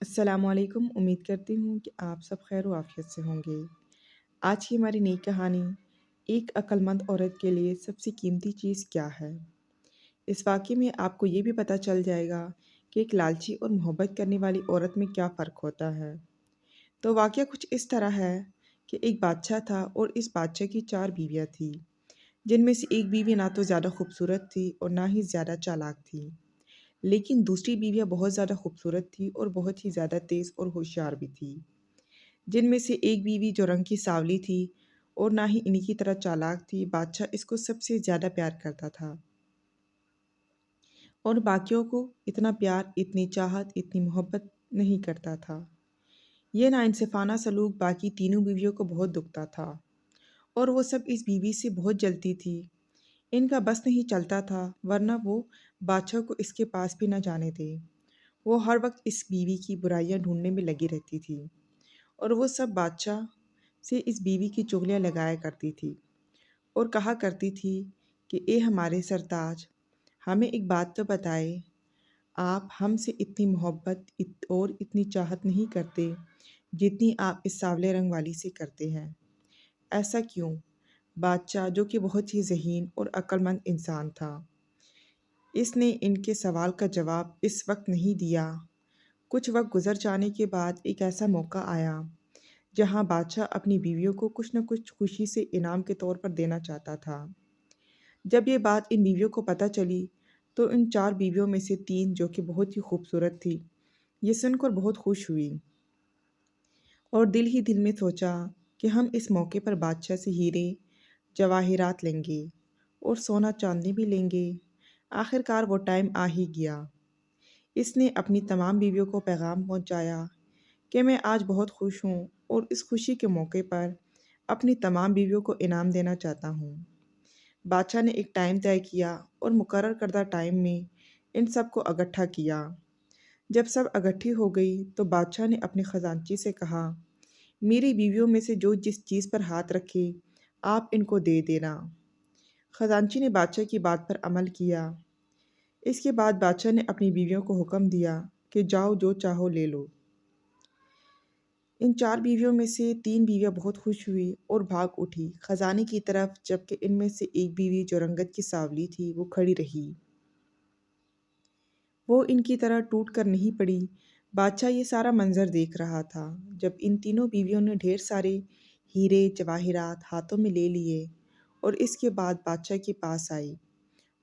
السلام علیکم، امید کرتی ہوں کہ آپ سب خیر و عافیت سے ہوں گے۔ آج کی ہماری نئی کہانی ایک عقل مند عورت کے لیے سب سے قیمتی چیز کیا ہے؟ اس واقعے میں آپ کو یہ بھی پتہ چل جائے گا کہ ایک لالچی اور محبت کرنے والی عورت میں کیا فرق ہوتا ہے۔ تو واقعہ کچھ اس طرح ہے کہ ایک بادشاہ تھا اور اس بادشاہ کی 4 بیویاں تھیں، جن میں سے ایک بیوی نہ تو زیادہ خوبصورت تھی اور نہ ہی زیادہ چالاک تھی، لیکن دوسری بیویاں بہت زیادہ خوبصورت تھی اور بہت ہی زیادہ تیز اور ہوشیار بھی تھی۔ جن میں سے ایک بیوی جو رنگ کی سانولی تھی اور نہ ہی انہی کی طرح چالاک تھی، بادشاہ اس کو سب سے زیادہ پیار کرتا تھا اور باقیوں کو اتنا پیار، اتنی چاہت، اتنی محبت نہیں کرتا تھا۔ یہ ناانصافانہ سلوک باقی تینوں بیویوں کو بہت دکھتا تھا اور وہ سب اس بیوی سے بہت جلتی تھی۔ ان کا بس نہیں چلتا تھا، ورنہ وہ بادشاہ کو اس کے پاس بھی نہ جانے دے۔ وہ ہر وقت اس بیوی کی برائیاں ڈھونڈنے میں لگی رہتی تھی اور وہ سب بادشاہ سے اس بیوی کی چغلیاں لگایا کرتی تھی اور کہا کرتی تھی کہ اے ہمارے سرتاج، ہمیں ایک بات تو بتائے، آپ ہم سے اتنی محبت اور اتنی چاہت نہیں کرتے جتنی آپ اس سانولے رنگ والی سے کرتے ہیں۔ ایسا کیوں؟ بادشاہ، جو کہ بہت ہی ذہین اور عقل مند انسان تھا، اس نے ان کے سوال کا جواب اس وقت نہیں دیا۔ کچھ وقت گزر جانے کے بعد ایک ایسا موقع آیا جہاں بادشاہ اپنی بیویوں کو کچھ نہ کچھ خوشی سے انعام کے طور پر دینا چاہتا تھا۔ جب یہ بات ان بیویوں کو پتہ چلی تو ان 4 بیویوں میں سے 3 جو کہ بہت ہی خوبصورت تھی، یہ سن کر بہت خوش ہوئی اور دل ہی دل میں سوچا کہ ہم اس موقع پر بادشاہ سے ہیرے جواہرات لیں گے اور سونا چاندی بھی لیں گے۔ آخرکار وہ ٹائم آ ہی گیا۔ اس نے اپنی تمام بیویوں کو پیغام پہنچایا کہ میں آج بہت خوش ہوں اور اس خوشی کے موقع پر اپنی تمام بیویوں کو انعام دینا چاہتا ہوں۔ بادشاہ نے ایک ٹائم طے کیا اور مقرر کردہ ٹائم میں ان سب کو اکٹھا کیا۔ جب سب اکٹھی ہو گئی تو بادشاہ نے اپنے خزانچی سے کہا، میری بیویوں میں سے جو جس چیز پر ہاتھ رکھے آپ ان کو دے دینا۔ خزانچی نے بادشاہ کی بات پر عمل کیا۔ اس کے بعد بادشاہ نے اپنی بیویوں کو حکم دیا کہ جاؤ، جو چاہو لے لو۔ ان 4 بیویوں میں سے 3 بیویاں بہت خوش ہوئی اور بھاگ اٹھی خزانے کی طرف، جبکہ ان میں سے ایک بیوی جو رنگت کی سانولی تھی وہ کھڑی رہی۔ وہ ان کی طرح ٹوٹ کر نہیں پڑی۔ بادشاہ یہ سارا منظر دیکھ رہا تھا جب ان تینوں بیویوں نے ڈھیر سارے ہیرے جواہرات ہاتھوں میں لے لیے اور اس کے بعد بادشاہ کے پاس آئی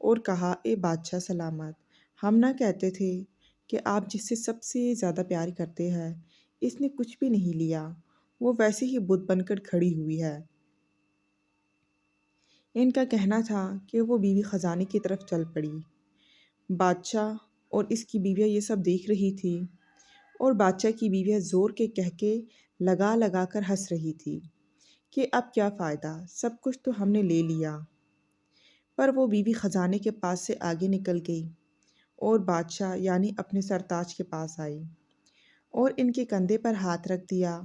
اور کہا، اے بادشاہ سلامت، ہم نہ کہتے تھے کہ آپ جس سے سب سے زیادہ پیار کرتے ہیں اس نے کچھ بھی نہیں لیا، وہ ویسے ہی بت بن کر کھڑی ہوئی ہے۔ ان کا کہنا تھا کہ وہ بیوی خزانے کی طرف چل پڑی۔ بادشاہ اور اس کی بیویاں یہ سب دیکھ رہی تھی اور بادشاہ کی بیویاں زور کے کہکے لگا لگا کر ہنس رہی تھی کہ اب کیا فائدہ، سب کچھ تو ہم نے لے لیا۔ پر وہ بیوی خزانے کے پاس سے آگے نکل گئی اور بادشاہ یعنی اپنے سرتاج کے پاس آئی اور ان کے کندھے پر ہاتھ رکھ دیا،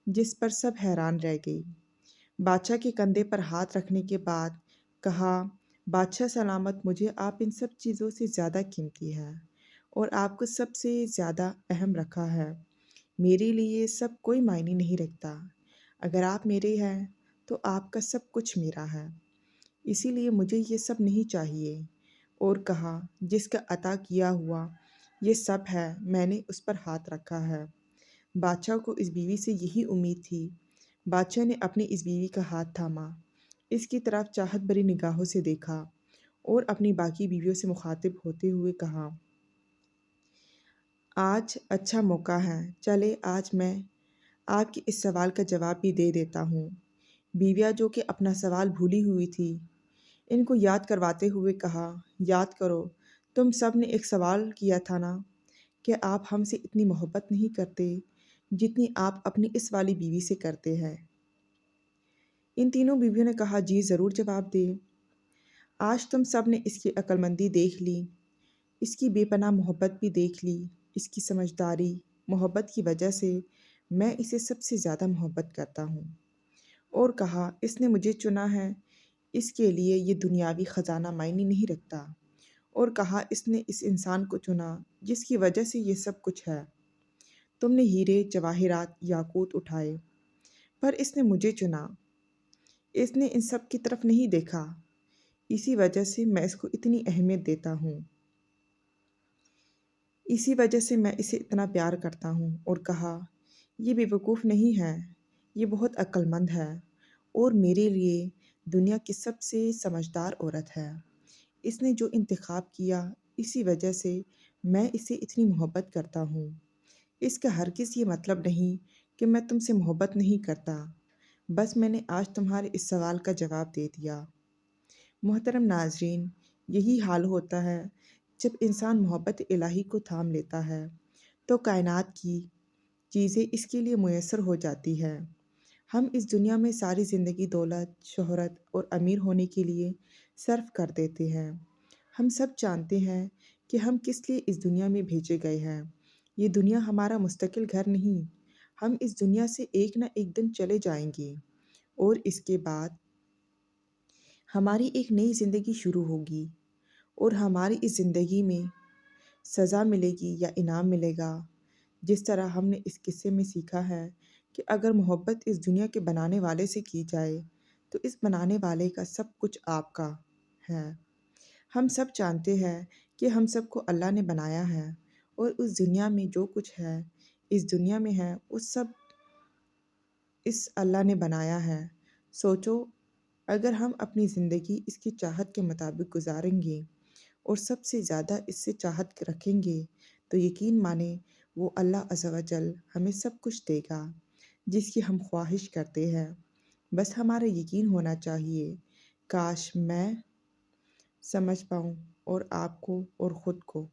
جس پر سب حیران رہ گئی۔ بادشاہ کے کندھے پر ہاتھ رکھنے کے بعد کہا، بادشاہ سلامت، مجھے آپ ان سب چیزوں سے زیادہ قیمتی ہے اور آپ کو سب سے زیادہ اہم رکھا ہے۔ میرے لیے یہ سب کوئی معنی نہیں رکھتا۔ اگر آپ میرے ہیں تو آپ کا سب کچھ میرا ہے، اسی لیے مجھے یہ سب نہیں چاہیے۔ اور کہا، جس کا عطا کیا ہوا یہ سب ہے، میں نے اس پر ہاتھ رکھا ہے۔ بادشاہ کو اس بیوی سے یہی امید تھی۔ بادشاہ نے اپنی اس بیوی کا ہاتھ تھاما، اس کی طرف چاہت بھری نگاہوں سے دیکھا اور اپنی باقی بیویوں سے مخاطب ہوتے ہوئے کہا، آج اچھا موقع ہے، چلے آج میں آپ کے اس سوال کا جواب بھی دے دیتا ہوں۔ بیویاں جو کہ اپنا سوال بھولی ہوئی تھی ان کو یاد کرواتے ہوئے کہا، یاد کرو، تم سب نے ایک سوال کیا تھا نا کہ آپ ہم سے اتنی محبت نہیں کرتے جتنی آپ اپنی اس والی بیوی سے کرتے ہیں۔ ان تینوں بیویوں نے کہا، جی ضرور جواب دیں۔ آج تم سب نے اس کی عقل مندی دیکھ لی، اس کی بے پناہ محبت بھی دیکھ لی، اس کی سمجھداری، محبت کی وجہ سے میں اسے سب سے زیادہ محبت کرتا ہوں۔ اور کہا، اس نے مجھے چنا ہے، اس کے لیے یہ دنیاوی خزانہ معنی نہیں رکھتا۔ اور کہا، اس نے اس انسان کو چنا جس کی وجہ سے یہ سب کچھ ہے۔ تم نے ہیرے جواہرات یاقوت اٹھائے، پر اس نے مجھے چنا۔ اس نے ان سب کی طرف نہیں دیکھا، اسی وجہ سے میں اس کو اتنی اہمیت دیتا ہوں، اسی وجہ سے میں اسے اتنا پیار کرتا ہوں۔ اور کہا، یہ بے وقوف نہیں ہے، یہ بہت عقل مند ہے، اور میرے لیے دنیا کی سب سے سمجھدار عورت ہے۔ اس نے جو انتخاب کیا، اسی وجہ سے میں اسے اتنی محبت کرتا ہوں۔ اس کا ہرگز یہ مطلب نہیں کہ میں تم سے محبت نہیں کرتا، بس میں نے آج تمہارے اس سوال کا جواب دے دیا۔ محترم ناظرین، یہی حال ہوتا ہے جب انسان محبت الہی کو تھام لیتا ہے تو کائنات کی چیزیں اس کے لیے میسر ہو جاتی ہے۔ ہم اس دنیا میں ساری زندگی دولت، شہرت اور امیر ہونے کے لیے صرف کر دیتے ہیں۔ ہم سب جانتے ہیں کہ ہم کس لیے اس دنیا میں بھیجے گئے ہیں۔ یہ دنیا ہمارا مستقل گھر نہیں۔ ہم اس دنیا سے ایک نہ ایک دن چلے جائیں گے، اور اس کے بعد ہماری ایک نئی زندگی شروع ہوگی، اور ہماری اس زندگی میں سزا ملے گی یا انعام ملے گا۔ جس طرح ہم نے اس قصے میں سیکھا ہے کہ اگر محبت اس دنیا کے بنانے والے سے کی جائے تو اس بنانے والے کا سب کچھ آپ کا ہے۔ ہم سب جانتے ہیں کہ ہم سب کو اللہ نے بنایا ہے، اور اس دنیا میں جو کچھ ہے، اس دنیا میں ہے، اس سب اس اللہ نے بنایا ہے۔ سوچو، اگر ہم اپنی زندگی اس کی چاہت کے مطابق گزاریں گے اور سب سے زیادہ اس سے چاہت رکھیں گے تو یقین مانیں وہ اللہ عز و جل ہمیں سب کچھ دے گا جس کی ہم خواہش کرتے ہیں۔ بس ہمارا یقین ہونا چاہیے۔ کاش میں سمجھ پاؤں، اور آپ کو اور خود کو۔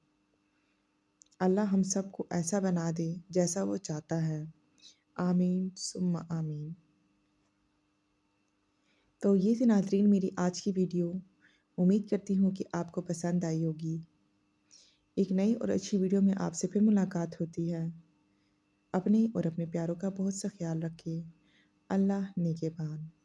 اللہ ہم سب کو ایسا بنا دے جیسا وہ چاہتا ہے۔ آمین ثم آمین۔ تو یہ تھی ناظرین میری آج کی ویڈیو۔ امید کرتی ہوں کہ آپ کو پسند آئی ہوگی۔ ایک نئی اور اچھی ویڈیو میں آپ سے پھر ملاقات ہوتی ہے۔ اپنے اور اپنے پیاروں کا بہت سا خیال رکھیں۔ اللہ نگہبان۔